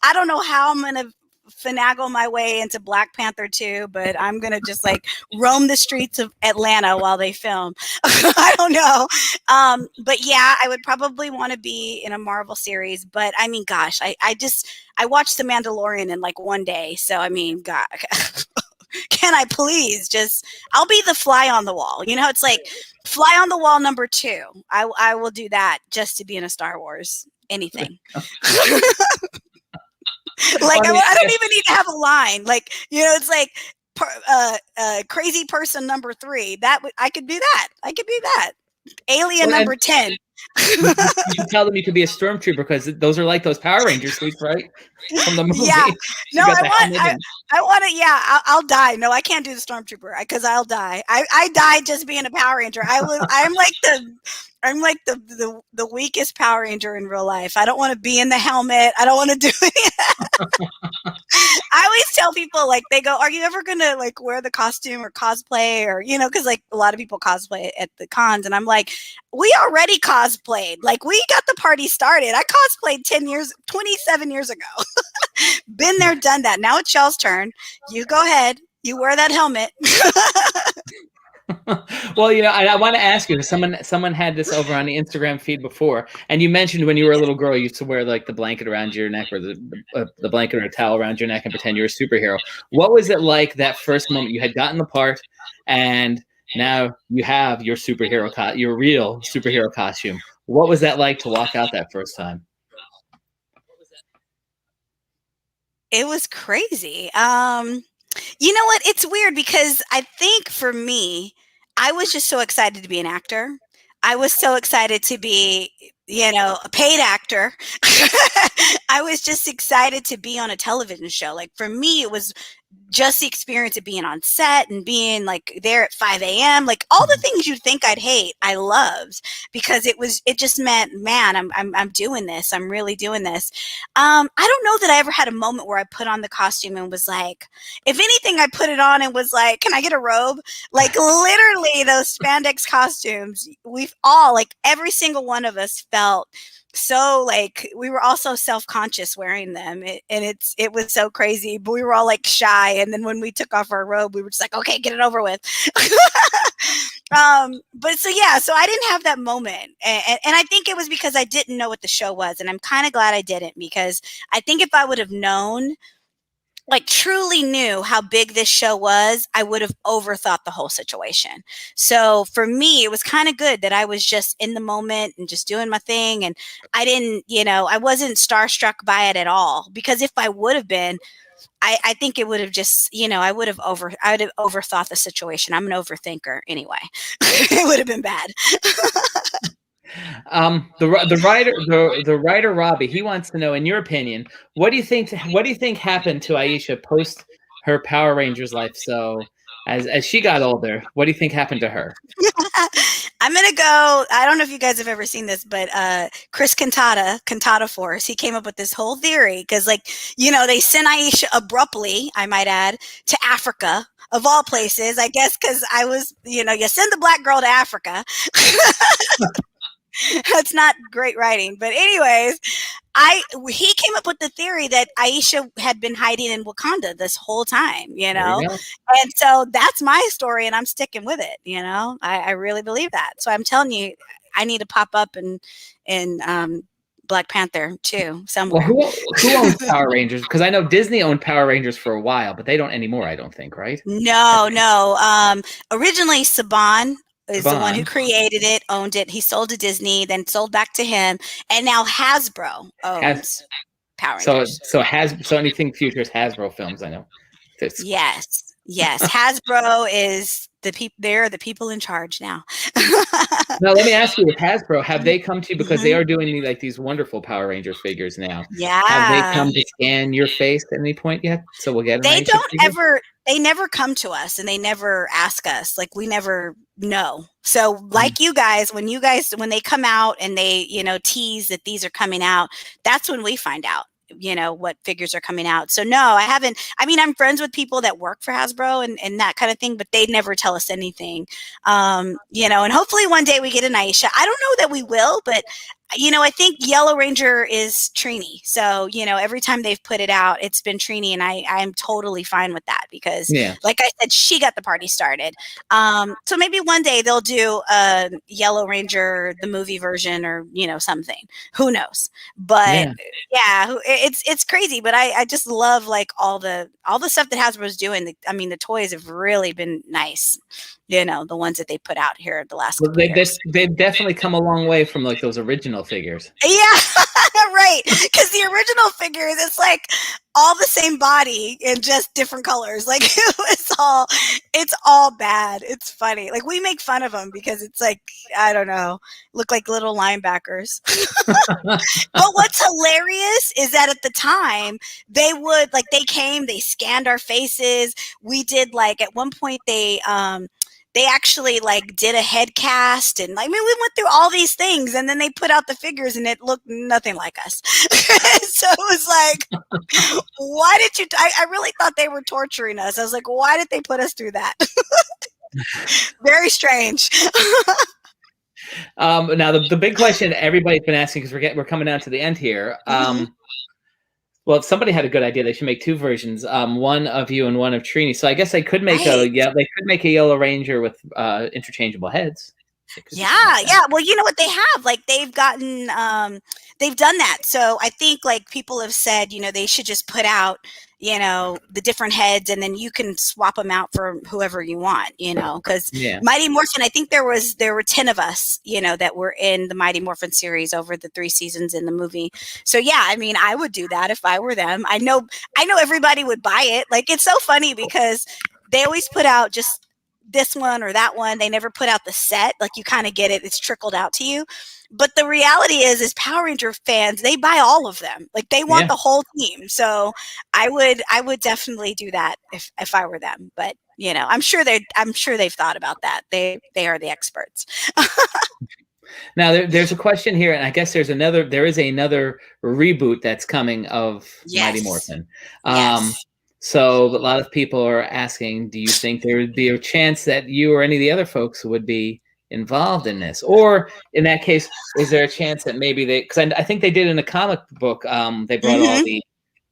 I don't know how I'm gonna finagle my way into Black Panther 2, but I'm gonna just like roam the streets of Atlanta while they film. I don't know, but yeah, I would probably want to be in a Marvel series. But I mean, gosh, I watched The Mandalorian in like one day, so I mean, God. Can I please I'll be the fly on the wall. It's like fly on the wall number 2. I will do that just to be in a Star Wars, anything. Like, I don't even need to have a line. Like, it's like crazy person number 3. I could do that. I could be that. Alien number 10. You can tell them you could be a stormtrooper because those are like those Power Ranger suits, right? From the movie. Yeah. No, I want to. Yeah, I'll die. No, I can't do the stormtrooper because I'll die. I died just being a Power Ranger. I'm like the weakest Power Ranger in real life. I don't want to be in the helmet. I don't want to do any of that. I always tell people, like, they go, "Are you ever gonna like wear the costume or cosplay or because like a lot of people cosplay at the cons?" And I'm like, we already cosplayed. Like, we got the party started. I cosplayed 27 years ago. Been there, done that. Now it's y'all's turn. You go ahead. You wear that helmet. Well, I want to ask you. Someone had this over on the Instagram feed before, and you mentioned when you were a little girl, you used to wear like the blanket around your neck or the blanket or a towel around your neck and pretend you're a superhero. What was it like that first moment you had gotten the part, and now you have your your real superhero costume? What was that like to walk out that first time? It was crazy. You know what? It's weird because I think for me, I was just so excited to be an actor. I was so excited to be, a paid actor. I was just excited to be on a television show. Like, for me, it was just the experience of being on set and being like there at 5 a.m. Like, all the things you'd think I'd hate, I loved, because it just meant, man, I'm doing this. I'm really doing this. I don't know that I ever had a moment where I put on the costume and was like, if anything, I put it on and was like, can I get a robe? Like, literally those spandex costumes, we've all, like, every single one of us felt so, like, we were all so self-conscious wearing them, it was so crazy, but we were all like shy, and then when we took off our robe, we were just like, okay, get it over with. But so I didn't have that moment, and I think it was because I didn't know what the show was, and I'm kind of glad I didn't, because I think if I would have known, like, truly knew how big this show was, I would have overthought the whole situation. So for me, it was kind of good that I was just in the moment and just doing my thing. And I didn't, I wasn't starstruck by it at all, because if I would have been, I think it would have just, I would have overthought the situation. I'm an overthinker anyway. It would have been bad. The writer Robbie, he wants to know, in your opinion, what do you think happened to Aisha post her Power Rangers life? So as she got older, what do you think happened to her? I'm gonna go. I don't know if you guys have ever seen this, but Chris Cantata Force, he came up with this whole theory because, like, they sent Aisha abruptly, I might add, to Africa of all places. I guess because I was, you send the black girl to Africa. That's not great writing, but anyways, he came up with the theory that Aisha had been hiding in Wakanda this whole time, and so that's my story, and I'm sticking with it. I really believe that. So I'm telling you, I need to pop up in Black Panther too somewhere. Well, who owns Power Rangers? Because I know Disney owned Power Rangers for a while, but they don't anymore. I don't think, right? No. Originally, Saban is the one who created it, owned it. He sold to Disney, then sold back to him, and now Hasbro owns Power Rangers. So anything future is Hasbro films. I know. Yes. Hasbro is the people. They're the people in charge now. Now let me ask you: with Hasbro, have they come to you because they are doing these wonderful Power Rangers figures now? Yeah. Have they come to scan your face at any point yet? So we'll get. They never come to us, and they never ask us. Like, we never know. So like you guys, when they come out and they tease that these are coming out, that's when we find out what figures are coming out. So no, I haven't. I mean, I'm friends with people that work for Hasbro and that kind of thing, but they never tell us anything. And hopefully one day we get an Aisha. I don't know that we will, but I think Yellow Ranger is Trini. So, every time they've put it out, it's been Trini, and I'm totally fine with that because, like I said, she got the party started. So maybe one day they'll do a Yellow Ranger, the movie version, or, something. Who knows? But it's crazy. But I just love like all the stuff that Hasbro's doing. The toys have really been nice. The ones that they put out here the last couple years. They've definitely come a long way from like those original figures. Yeah, right. Because the original figures, it's like all the same body in just different colors. Like it's all bad. It's funny. Like we make fun of them because it's like, I don't know, look like little linebackers. But what's hilarious is that at the time they scanned our faces. We did like at one point they actually like did a head cast, and we went through all these things, and then they put out the figures and it looked nothing like us. So it was like, why did you, I really thought they were torturing us. I was like, why did they put us through that? Very strange. Now the big question everybody's been asking, because we're coming down to the end here. Well, if somebody had a good idea, they should make two versions, one of you and one of Trini. So I guess they could make a Yellow Ranger with interchangeable heads. Yeah. Well, you know what they have? Like they've gotten, they've done that. So I think like people have said, they should just put out, the different heads, and then you can swap them out for whoever you want, because Mighty Morphin, I think there were 10 of us, that were in the Mighty Morphin series over the 3 seasons in the movie. So yeah, I would do that if I were them. I know everybody would buy it. Like, it's so funny because they always put out just this one or that one. They never put out the set. Like, you kind of get it. It's trickled out to you. But the reality is Power Ranger fans, they buy all of them. Like, they want the whole team. So I would definitely do that if I were them. But I'm sure they've thought about that. They are the experts. Now there's a question here, and I guess there is another reboot that's coming of Mighty Morphin. So a lot of people are asking, do you think there would be a chance that you or any of the other folks would be involved in this? Or in that case, is there a chance that maybe because I think they did in a comic book, they brought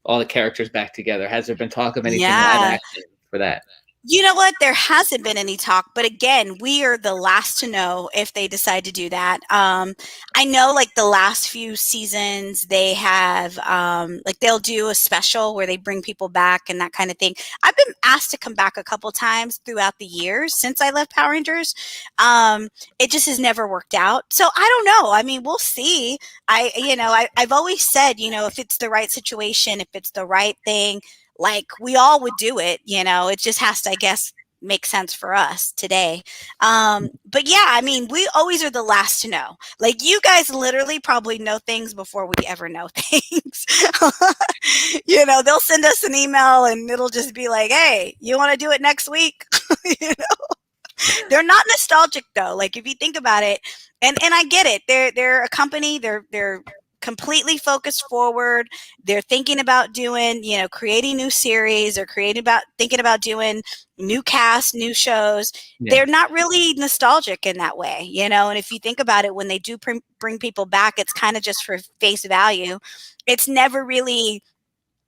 all the characters back together. Has there been talk of anything live action for that? You know what? There hasn't been any talk, but again, we are the last to know if they decide to do that. I know like the last few seasons they have, like they'll do a special where they bring people back and that kind of thing. I've been asked to come back a couple times throughout the years since I left Power Rangers. It just has never worked out. So I don't know. We'll see. I've always said, if it's the right situation, if it's the right thing, like we all would do it, it just has to, I guess, make sense for us today. But yeah, I mean, we always are the last to know. Like, you guys literally probably know things before we ever know things. They'll send us an email and it'll just be like, hey, you want to do it next week? you know? They're not nostalgic though. Like, if you think about it, and I get it. They're a company. They're completely focused forward. They're thinking about doing, creating new series, or thinking about doing new cast, new shows. Yeah. They're not really nostalgic in that way, and if you think about it, when they do bring people back, it's kind of just for face value. It's never really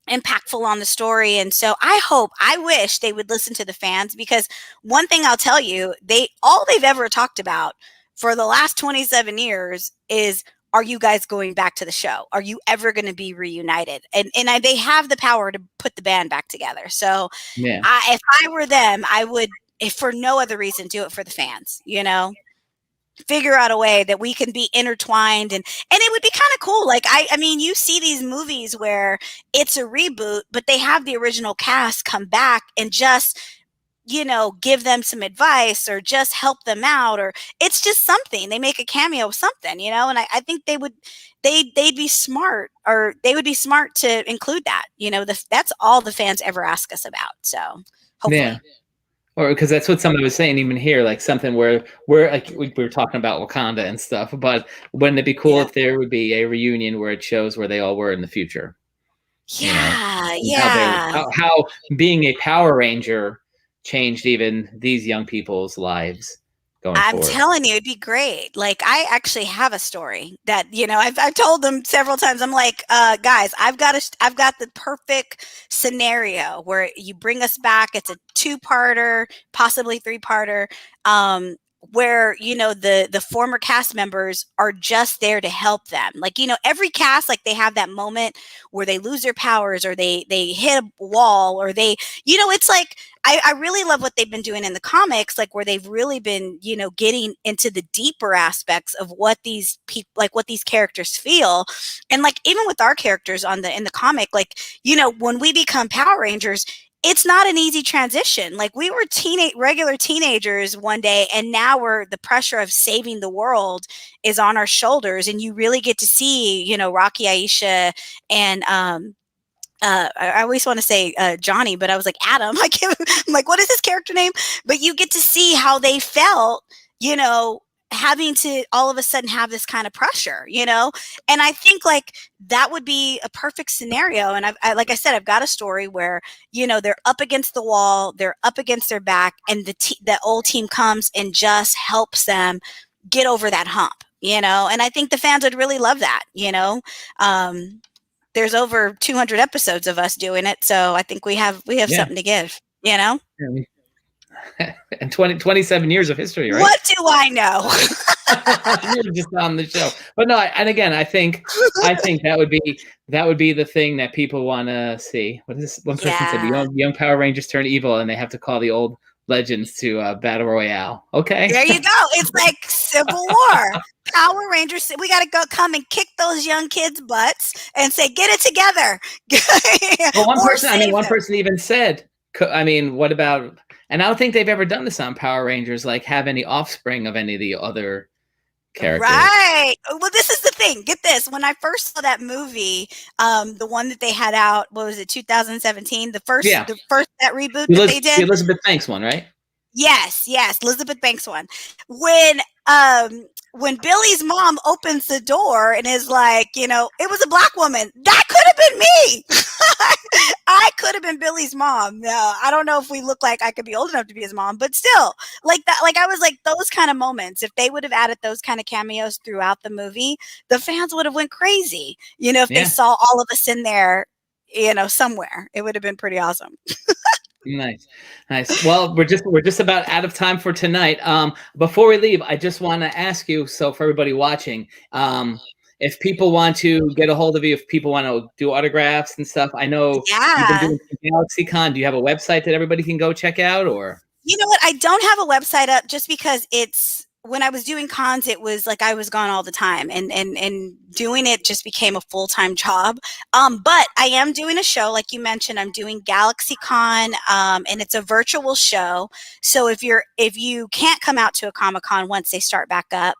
impactful on the story. And so I wish they would listen to the fans, because one thing I'll tell you, all they've ever talked about for the last 27 years is, are you guys going back to the show? Are you ever going to be reunited? And they have the power to put the band back together. So yeah. If I were them, I would, if for no other reason, do it for the fans, figure out a way that we can be intertwined, and it would be kind of cool. Like, I mean, you see these movies where it's a reboot, but they have the original cast come back and just, give them some advice or just help them out, or it's just something. They make a cameo of something, and I think they'd be smart, or they would be smart to include that. That's all the fans ever ask us about. So hopefully. Yeah. Or because that's what somebody was saying even here, like something where we were talking about Wakanda and stuff, but wouldn't it be cool if there would be a reunion where it shows where they all were in the future? Yeah, How being a Power Ranger changed even these young people's lives going forward. I'm telling you, it'd be great. Like, I actually have a story that, I've told them several times. I'm like, guys, I've got the perfect scenario where you bring us back. It's a 2-parter, possibly 3-parter, where, the former cast members are just there to help them. Like, every cast, like, they have that moment where they lose their powers, or they hit a wall, or it's like, I really love what they've been doing in the comics, like, where they've really been, getting into the deeper aspects of what these people, like, what these characters feel. And like, even with our characters in the comic, like, when we become Power Rangers, it's not an easy transition. Like, we were regular teenagers one day, and now the pressure of saving the world is on our shoulders. And you really get to see, Rocky, Aisha, and, I always want to say Johnny, but I was like, Adam. I'm like, what is his character name? But you get to see how they felt, having to all of a sudden have this kind of pressure, and I think, like, that would be a perfect scenario. And like I said, I've got a story where, they're up against the wall, they're up against their back, and the old team comes and just helps them get over that hump, and I think the fans would really love that, there's over 200 episodes of us doing it. So I think we have something to give, Yeah. And 27 years of history, right? What do I know? You're just on the show. But no, and again, I think that would be the thing that people want to see. What is this? One person said, young Power Rangers turn evil, and they have to call the old legends to Battle Royale. Okay. There you go. It's like Civil War. Power Rangers, we got to come and kick those young kids' butts and say, get it together. Well, one person even said, what about, and I don't think they've ever done this on Power Rangers, like, have any offspring of any of the other characters. Right. Well, this is the thing. Get this. When I first saw that movie, the one that they had out, what was it, 2017? The first that reboot that they did. The Elizabeth Banks one, right? Yes, Elizabeth Banks one. When Billy's mom opens the door and is like, it was a Black woman. That could have been me. I could have been Billy's mom. No, I don't know if we look like I could be old enough to be his mom, but still, like that. Like, I was like, those kind of moments, if they would have added those kind of cameos throughout the movie, the fans would have went crazy. If they saw all of us in there, somewhere, it would have been pretty awesome. Nice. Well, we're just about out of time for tonight. Before we leave, I just want to ask you, so for everybody watching, if people want to get a hold of you, if people want to do autographs and stuff, I know you've been doing GalaxyCon. Do you have a website that everybody can go check out, or? You know what? I don't have a website up just because when I was doing cons, it was like I was gone all the time, and doing it just became a full-time job. But I am doing a show, like you mentioned. I'm doing GalaxyCon, and it's a virtual show. So if you can't come out to a Comic-Con once they start back up,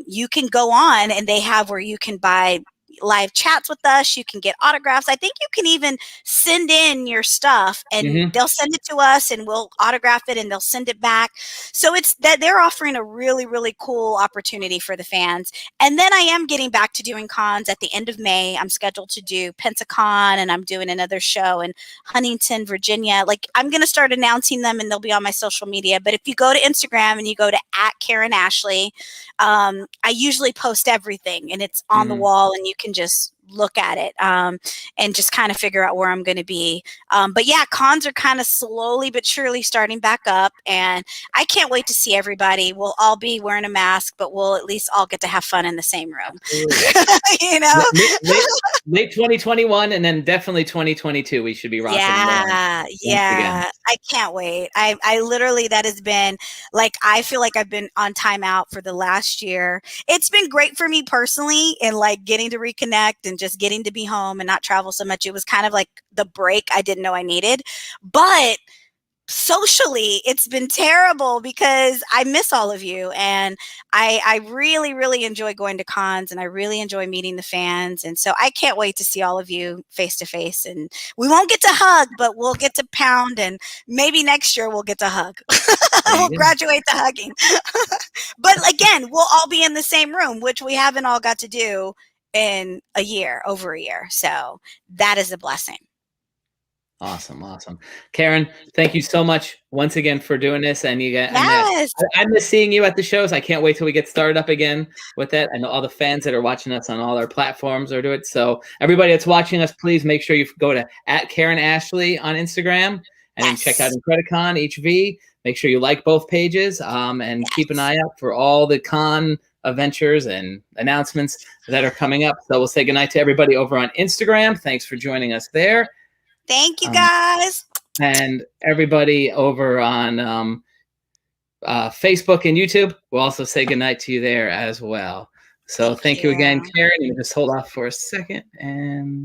you can go on, and they have where you can buy live chats with us. You can get autographs. I think you can even send in your stuff, and they'll send it to us, and we'll autograph it, and they'll send it back. So it's that they're offering a really, really cool opportunity for the fans. And then I am getting back to doing cons at the end of May. I'm scheduled to do Pensacon, and I'm doing another show in Huntington, Virginia. Like, I'm going to start announcing them, and they'll be on my social media. But if you go to Instagram and you go to @Karan Ashley, I usually post everything, and it's on the wall, and you can just look at it and just kind of figure out where I'm going to be. But yeah, cons are kind of slowly but surely starting back up, and I can't wait to see everybody. We'll all be wearing a mask, but we'll at least all get to have fun in the same room. You know, late 2021, and then definitely 2022. We should be rocking. Yeah. I can't wait. I literally, that has been like, I feel like I've been on timeout for the last year. It's been great for me personally, and like getting to reconnect and just getting to be home and not travel so much. It was kind of like the break I didn't know I needed. But socially, it's been terrible because I miss all of you, and I really, really enjoy going to cons, and I really enjoy meeting the fans. And so I can't wait to see all of you face to face, and we won't get to hug, but we'll get to pound, and maybe next year we'll get to hug. We'll graduate to hugging. But again, we'll all be in the same room, which we haven't all got to do in over a year. So that is a blessing. Awesome. Karan, thank you so much once again for doing this. And I miss seeing you at the shows. I can't wait till we get started up again with that. I know all the fans that are watching us on all our platforms are doing it. So everybody that's watching us, please make sure you go to @Karan Ashley on Instagram, and then check out IncrediCon HV. Make sure you like both pages, and keep an eye out for all the con adventures and announcements that are coming up. So we'll say goodnight to everybody over on Instagram. Thanks for joining us there. Thank you, guys. And everybody over on Facebook and YouTube, we'll also say goodnight to you there as well. So thank you again, Karan. You just hold off for a second. And